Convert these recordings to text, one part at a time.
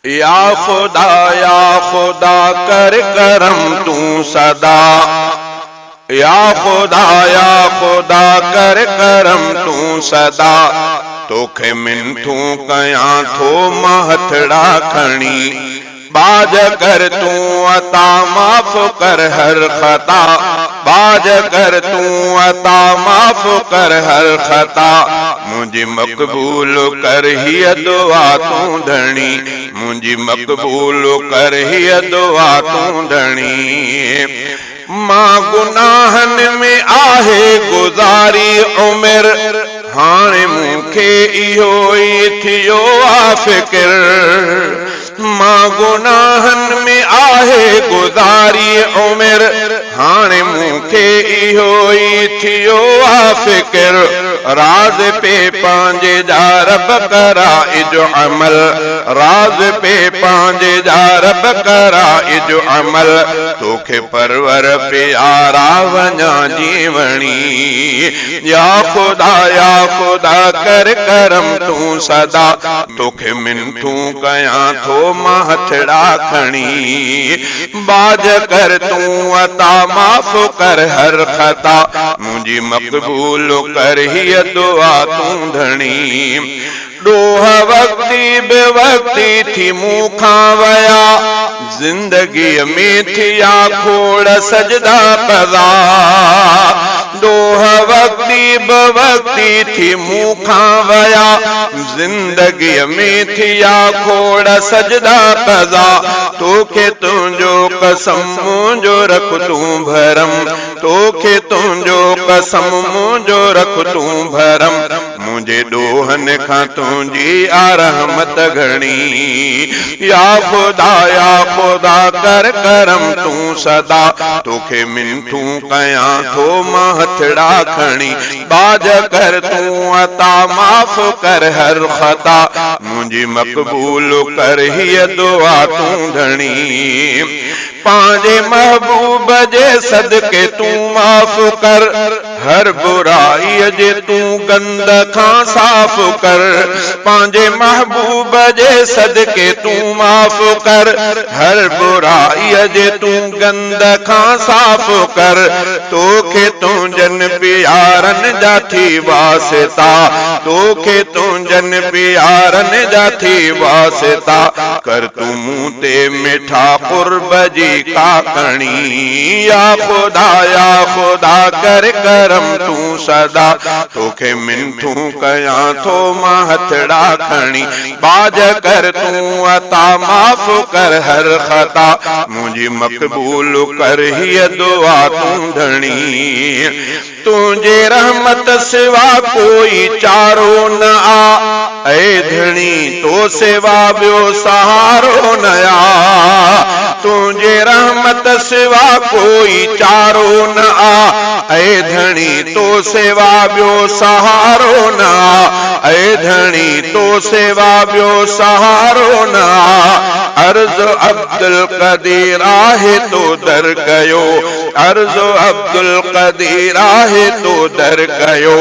या खुदा कर करम तू सदा, या खुदा कर करम तू सदा, तोखे मिनथू कयां थो महथड़ा खणी, बाज कर तू अता माफ कर हर खता, बाज कर तू अता माफ कर हर खता, मुझे मकबूल कर ही दुआ तू धणी, मुझे मकबूल कर ही दुआ तू धणी। मां गुनाहन में आहे गुजारी उमिर, हाणे मूंखे इहो ई थियो आ फिक्र, मां गुनाहन में आहे गुजारी उमिर, हाणे मूंखे इहो ई थियो आ फिक्र, राज पे पांजे जा रब करा इजो अमल, राज पे पांजे जा रब करा इजो अमल, तोखे परवर प्यारा वञा जीवणी, या खुदा कर करम तू सदा, तोखे मिनथू कयां थो महथड़ा खणी, बाज कर तू अता माफ कर हर खता, मुझी मकबूल कर ही दुआ तू धणी। डोह वक्ती बेवक्ती थी मूंखां वया, जिंदगी में थिया खोड़ सजदा कदा, डोह वक्ती बेवक्ती थी मूंखां वया, जिंदगी में थिया खोड़ सजदा कदा, तोखे तुंहिंजो कसम मुंहिंजो रख तूं भरम, तोखे तुंहिंजो कसम मुंहिंजो रख तूं भरम, मुंहिंजे ॾोहन खां तुंहिंजी आ रहमत घणी, या खुदा कर करम तू सदा, तोखे मिनथू कयां थो महथड़ा खणी, बाज कर तू अता माफ कर हर खता, मुंहिंजी मकबूल कर ही दुआ तू धणी। पांजे महबूब जे सदके तू माफ कर, हर बुराई जे तू गंद खां साफ कर, पांजे महबूब जे सदके तू माफ कर, हर बुराई जे तू गंद खां साफ कर, तोखे तुंजन प्यारन जा थी वासिता, तोखे तुंजन प्यारन जा थी वासिता, कर तू मूं ते मिठा कुर्ब जी काकणी, या खुदा कर करम तू सदा, तोखे मिनथू कयां थो महथड़ा खणी, बाज कर तू अता माफ कर हर खता, मुझी मकबूल कर ही दुआ तू धणी। तुझे रहमत सिवा कोई चारो न आ, ऐ धणी तो सिवा ॿियो सहारो न आ, तुझे रहमत सिवा कोई चारो न आ, ऐ धणी तो सिवा ॿियो सहारो न आ, ऐ धणी तो सिवा ॿियो सहारो न आ, अर्ज़ अब्दुल क़दीर आहे तो दर कयो, अर्ज़ अब्दुल क़दीर आहे तो दर कयो,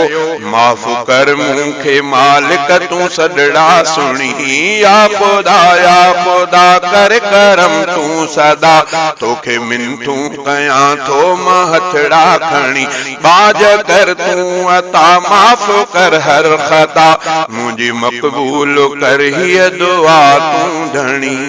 माफ़ कर मूंखे मालिक तू सदड़ा सुणी, या खुदा कर करम तू सदा, तोखे मिनथू कयां थो महथड़ा खणी, बाज कर तू अता माफ कर हर खता, मुझी मकबूल कर ही दुआ तू धणी।